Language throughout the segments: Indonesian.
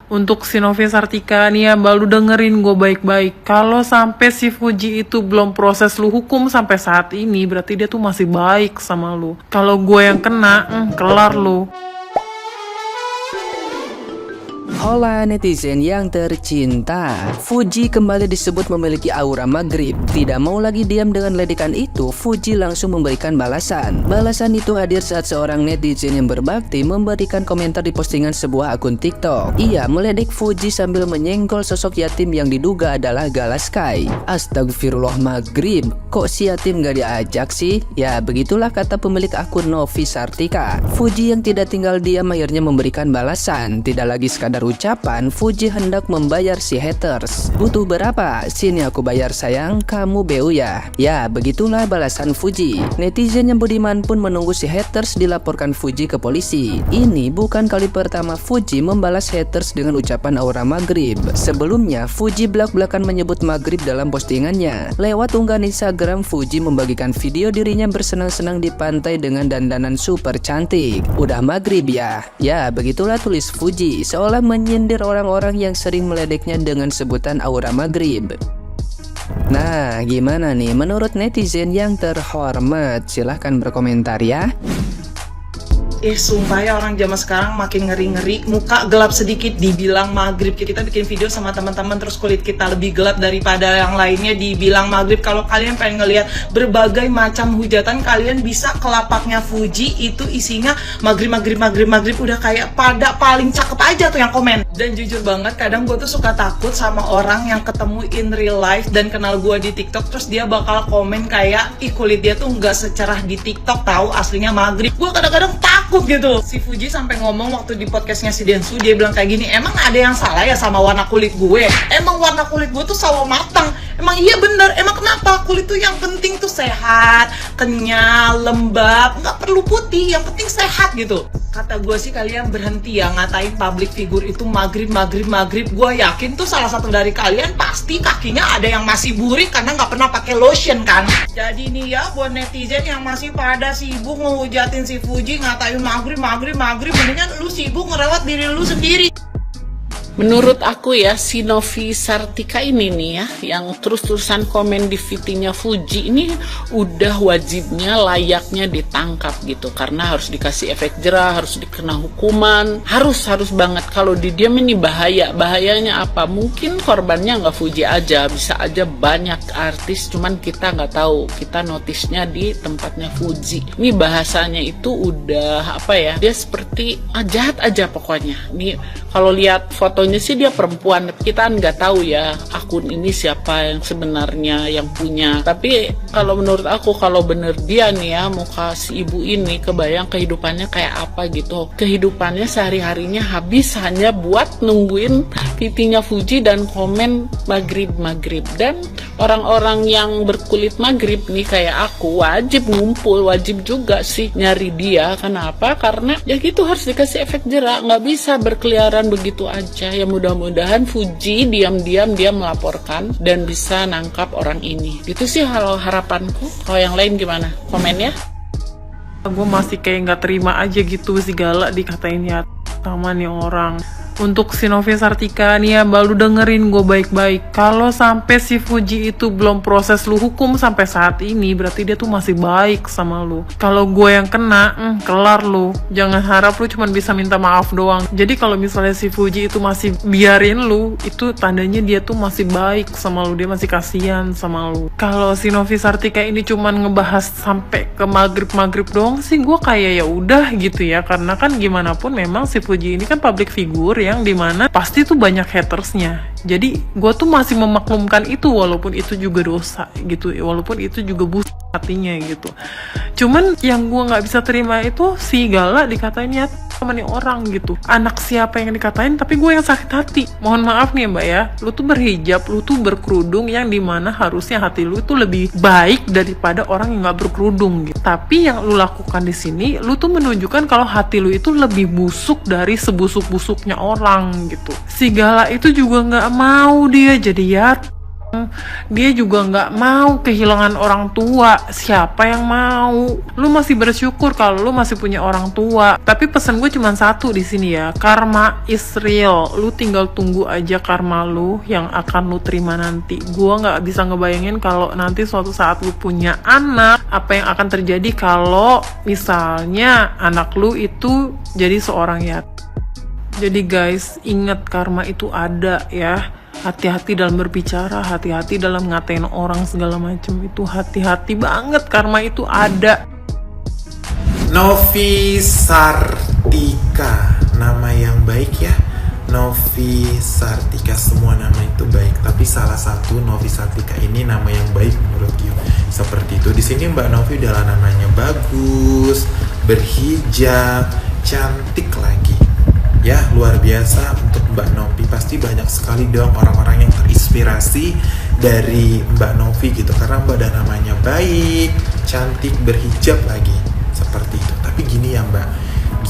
Untuk si Novi Sartika nih ya, Mbak, lu dengerin gue baik-baik. Kalau sampai si Fuji itu belum proses lu hukum sampai saat ini, berarti dia tuh masih baik sama lu. Kalau gue yang kena, kelar lu. Hola netizen yang tercinta, Fuji kembali disebut memiliki aura maghrib. Tidak mau lagi diam dengan ledekan itu, Fuji langsung memberikan balasan. Balasan itu hadir saat seorang netizen yang berbakti memberikan komentar di postingan sebuah akun TikTok. Ia meledek Fuji sambil menyenggol sosok yatim yang diduga adalah Gala Sky. Astagfirullah maghrib, kok si yatim gak diajak sih? Ya begitulah kata pemilik akun Novi Sartika. Fuji yang tidak tinggal diam akhirnya memberikan balasan. Tidak lagi sekadar ucapan, Fuji hendak membayar si haters. Butuh berapa? Sini aku bayar sayang, kamu BU ya. Ya, begitulah balasan Fuji. Netizen yang budiman pun menunggu si haters dilaporkan Fuji ke polisi. Ini bukan kali pertama Fuji membalas haters dengan ucapan aura maghrib. Sebelumnya, Fuji belak-belakan menyebut maghrib dalam postingannya. Lewat unggahan Instagram, Fuji membagikan video dirinya bersenang-senang di pantai dengan dandanan super cantik. Udah maghrib ya? Ya, begitulah tulis Fuji, seolah menyindir orang-orang yang sering meledeknya dengan sebutan aura maghrib. Nah, gimana nih menurut netizen yang terhormat? Silahkan berkomentar ya. Sumpah ya, orang zaman sekarang makin ngeri-ngeri. Muka gelap sedikit dibilang maghrib. Kita bikin video sama teman-teman terus kulit kita lebih gelap daripada yang lainnya dibilang maghrib. Kalau kalian pengen ngelihat berbagai macam hujatan, kalian bisa ke lapaknya Fuji. Itu isinya maghrib. Udah kayak pada paling cakep aja tuh yang komen. Dan jujur banget, kadang gue tuh suka takut sama orang yang ketemu in real life dan kenal gue di TikTok, terus dia bakal komen kayak, ih kulit dia tuh nggak secerah di TikTok, tahu aslinya maghrib. Gue kadang-kadang takut gitu. Si Fuji sampai ngomong waktu di podcastnya si Densu, dia bilang kayak gini, emang ada yang salah ya sama warna kulit gue? Emang warna kulit gue tuh sawo matang? Emang iya bener? Emang kenapa? Kulit tuh yang penting tuh sehat, kenyal, lembab, nggak perlu putih, yang penting sehat gitu. Kata gue sih kalian berhenti ya ngatain public figure itu maghrib. Gue yakin tuh salah satu dari kalian pasti kakinya ada yang masih burik karena nggak pernah pakai lotion kan. Jadi nih ya, buat netizen yang masih pada sibuk ngehujatin si Fuji, ngatain maghrib, mendingan lu sibuk ngerawat diri lu sendiri. Menurut aku ya, si Novi Sartika ini nih ya, yang terus-terusan komen di VT-nya Fuji ini udah wajibnya, layaknya ditangkap gitu. Karena harus dikasih efek jerah, harus dikena hukuman, harus banget. Kalau didiam ini bahaya. Bahayanya apa? Mungkin korbannya nggak Fuji aja, bisa aja banyak artis, cuman kita nggak tahu. Kita notisnya di tempatnya Fuji. Ini bahasanya itu udah apa ya? Dia seperti jahat aja pokoknya. Nih kalau lihat fotonya sih dia perempuan, kita nggak tahu ya akun ini siapa yang sebenarnya yang punya. Tapi kalau menurut aku, kalau bener dia nih ya, muka si ibu ini, kebayang kehidupannya kayak apa gitu. Kehidupannya sehari-harinya habis hanya buat nungguin VT-nya Fuji dan komen maghrib. Dan orang-orang yang berkulit maghrib nih kayak aku wajib ngumpul, wajib juga sih nyari dia. Kenapa? Karena ya gitu, harus dikasih efek jerah, nggak bisa berkeliaran begitu aja. Ya mudah-mudahan Fuji diam-diam dia melaporkan dan bisa nangkap orang ini. Itu sih harapanku. Kalau yang lain gimana? Komen ya. Gue masih kayak nggak terima aja gitu si Gala dikatain ya sama nih orang. Untuk si Novi Sartika nih ya, Mbak, lu dengerin gue baik-baik. Kalau sampai si Fuji itu belum proses lu hukum sampai saat ini, berarti dia tuh masih baik sama lu. Kalau gue yang kena, kelar lu. Jangan harap lu cuma bisa minta maaf doang. Jadi kalau misalnya si Fuji itu masih biarin lu, itu tandanya dia tuh masih baik sama lu, dia masih kasihan sama lu. Kalau si Novi Sartika ini cuman ngebahas sampai ke maghrib doang sih, gue kayak ya udah gitu ya. Karena kan gimana pun memang si Fuji ini kan public figure yang dimana pasti tuh banyak hatersnya. Jadi gue tuh masih memaklumkan itu, walaupun itu juga dosa gitu, walaupun itu juga busuk hatinya gitu. Cuman yang gue nggak bisa terima itu si Gala dikatain ya sama nih orang gitu. Anak siapa yang dikatain, tapi gue yang sakit hati. Mohon maaf nih Mbak ya, lu tuh berhijab, lu tuh berkerudung, yang dimana harusnya hati lu itu lebih baik daripada orang yang nggak berkerudung gitu. Tapi yang lu lakukan di sini, lu tuh menunjukkan kalau hati lu itu lebih busuk dari sebusuk-busuknya orang gitu. Si Gala itu juga nggak mau dia jadi Dia juga nggak mau kehilangan orang tua. Siapa yang mau? Lu masih bersyukur kalau lu masih punya orang tua. Tapi pesan gue cuma satu di sini ya, karma is real. Lu tinggal tunggu aja karma lu yang akan lu terima nanti. Gue nggak bisa ngebayangin kalau nanti suatu saat lu punya anak, apa yang akan terjadi kalau misalnya anak lu itu jadi seorang yatim. Jadi guys, ingat karma itu ada ya. Hati-hati dalam berbicara, hati-hati dalam ngatain orang segala macam, itu hati-hati banget, karma itu ada. Novi Sartika, nama yang baik ya. Novi Sartika, semua nama itu baik, tapi salah satu Novi Sartika ini nama yang baik menurut Gio. Seperti itu. Di sini Mbak Novi adalah namanya bagus, berhijab, cantik lagi. Ya, luar biasa untuk Mbak Novi. Pasti banyak sekali dong orang-orang yang terinspirasi dari Mbak Novi gitu, karena Mbak ada namanya baik, cantik, berhijab lagi. Seperti itu. Tapi gini ya Mbak,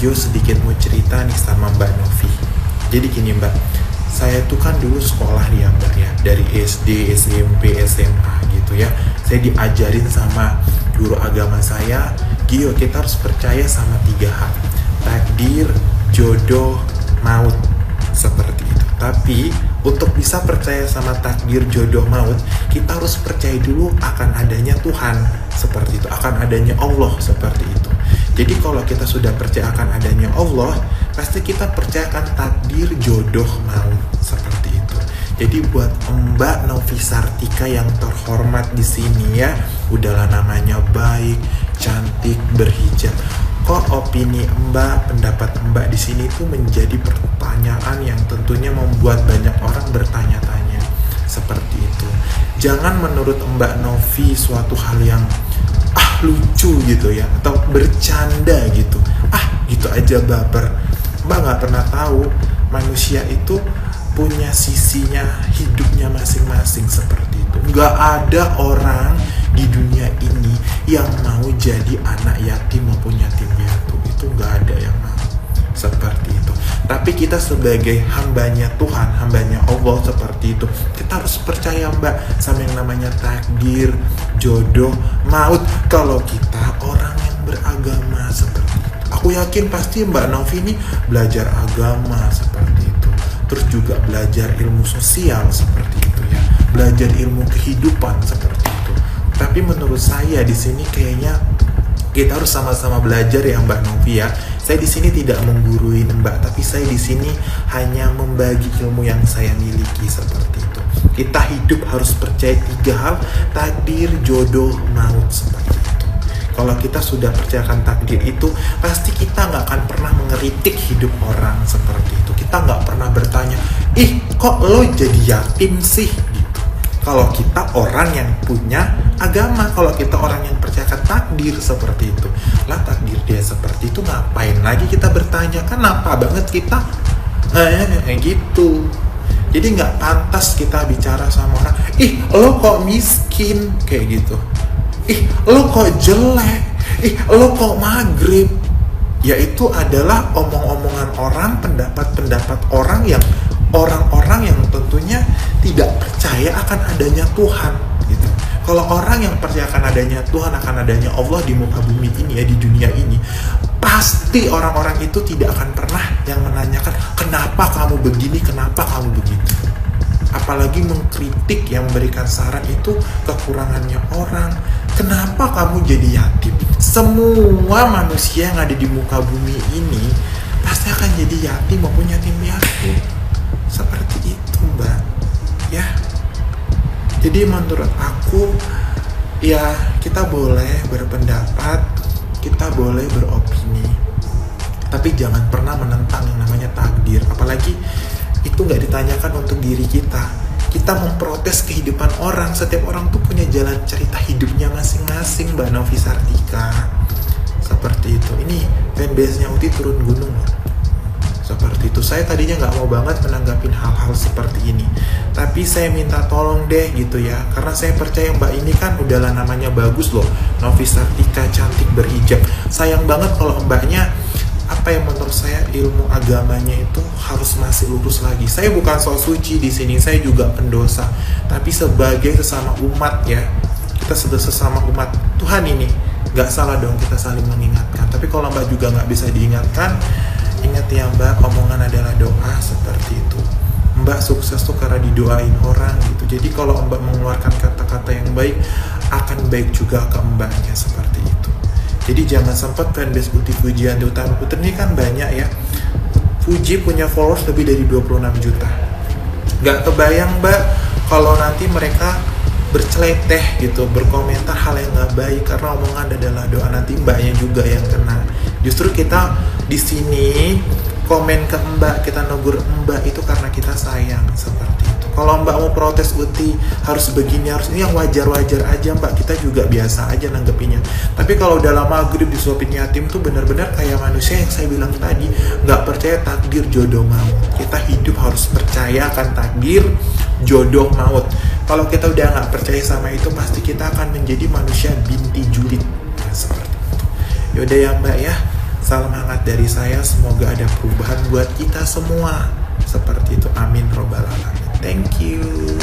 Gio sedikit mau cerita nih sama Mbak Novi. Jadi gini Mbak, saya tuh kan dulu sekolah ya Mbak ya, dari SD, SMP, SMA gitu ya. Saya diajarin sama guru agama saya, Gio, kita harus percaya sama 3 hal. Takdir, jodoh, maut, seperti itu. Tapi untuk bisa percaya sama takdir, jodoh, maut, kita harus percaya dulu akan adanya Tuhan, seperti itu, akan adanya Allah, seperti itu. Jadi kalau kita sudah percaya akan adanya Allah, pasti kita percaya akan takdir, jodoh, maut, seperti itu. Jadi buat Mbak Novi Sartika yang terhormat di sini ya, udahlah namanya baik, cantik, berhijab. Kok opini Mbak, pendapat Mbak di sini tuh menjadi pertanyaan yang tentunya membuat banyak orang bertanya-tanya seperti itu. Jangan menurut Mbak Novi suatu hal yang lucu gitu ya, atau bercanda gitu, gitu aja baper. Mbak nggak pernah tahu manusia itu punya sisinya, hidupnya masing-masing, seperti itu. Nggak ada orang di dunia ini yang mau jadi anak yatim maupun yatim piatu, itu nggak ada yang mau seperti itu. Tapi kita sebagai hambanya Tuhan, hambanya Allah, seperti itu, kita harus percaya Mbak sama yang namanya takdir, jodoh, maut. Kalau kita orang yang beragama, seperti itu, aku yakin pasti Mbak Novi ini belajar agama, seperti itu. Terus juga belajar ilmu sosial, seperti itu ya, belajar ilmu kehidupan, seperti itu. Tapi menurut saya di sini kayaknya kita harus sama-sama belajar ya Mbak Novi ya. Saya di sini tidak menggurui Mbak, tapi saya di sini hanya membagi ilmu yang saya miliki, seperti itu. Kita hidup harus percaya 3 hal, takdir, jodoh, maut, seperti itu. Kalau kita sudah percayakan takdir itu, pasti kita nggak akan pernah mengeritik hidup orang, seperti itu. Kita nggak pernah bertanya, kok lo jadi yatim sih? Kalau kita orang yang punya agama, kalau kita orang yang percayakan takdir, seperti itu. Lah takdir dia seperti itu, ngapain lagi kita bertanya? Kenapa banget kita gitu. Jadi nggak pantas kita bicara sama orang, lo kok miskin, kayak gitu. Lo kok jelek, lo kok maghrib. Ya itu adalah omong-omongan orang, pendapat-pendapat orang yang orang-orang yang tentunya tidak percaya akan adanya Tuhan gitu. Kalau orang yang percaya akan adanya Tuhan, akan adanya Allah di muka bumi ini ya, di dunia ini, pasti orang-orang itu tidak akan pernah yang menanyakan kenapa kamu begini, kenapa kamu begitu. Apalagi mengkritik, yang memberikan saran itu kekurangannya orang. Kenapa kamu jadi yatim? Semua manusia yang ada di muka bumi ini pasti akan jadi yatim maupun yatim piatu. Seperti itu Mbak ya. Jadi menurut aku ya, kita boleh berpendapat, kita boleh beropini, tapi jangan pernah menentang yang namanya takdir. Apalagi itu nggak ditanyakan untuk diri kita. Kita memprotes kehidupan orang. Setiap orang tuh punya jalan cerita hidupnya masing-masing Mbak Novi Sartika. Seperti itu. Ini fanbase-nya Uti turun gunung loh. Seperti itu. Saya tadinya nggak mau banget menanggapin hal-hal seperti ini, tapi saya minta tolong deh gitu ya, karena saya percaya Mbak ini kan udahlah namanya bagus loh, Novi Sartika, cantik, berhijab. Sayang banget kalau Mbaknya apa yang menurut saya ilmu agamanya itu harus masih lurus lagi. Saya bukan sok suci di sini, saya juga pendosa. Tapi sebagai sesama umat ya, kita sesama umat Tuhan ini, nggak salah dong kita saling mengingatkan. Tapi kalau Mbak juga nggak bisa diingatkan, ingat ya Mbak, omongan adalah doa, seperti itu. Mbak sukses tuh karena didoain orang gitu. Jadi kalau Mbak mengeluarkan kata-kata yang baik, akan baik juga ke Mbaknya, seperti itu. Jadi jangan sempat fanbase Uti Fujian Utama Putri ini kan banyak ya. Fuji punya followers lebih dari 26 juta. Gak kebayang Mbak kalau nanti mereka berceleteh gitu, berkomentar hal yang gak baik karena omongan adalah doa, nanti Mbaknya juga yang kena. Justru kita di sini komen ke Mbak, kita negur Mbak itu karena kita sayang, seperti itu. Kalau Mbak mau protes Uti harus begini, harus ini, yang wajar-wajar aja Mbak, kita juga biasa aja nanggepinnya. Tapi kalau dalam maghrib disuapin yatim tuh benar-benar kayak manusia yang saya bilang tadi, nggak percaya takdir jodoh maut. Kita hidup harus percaya akan takdir jodoh maut. Kalau kita udah nggak percaya sama itu, pasti kita akan menjadi manusia binti julid. Nah, seperti itu. Yaudah ya Mbak ya, salam hangat dari saya, semoga ada perubahan buat kita semua. Seperti itu, amin robbal alamin. Thank you.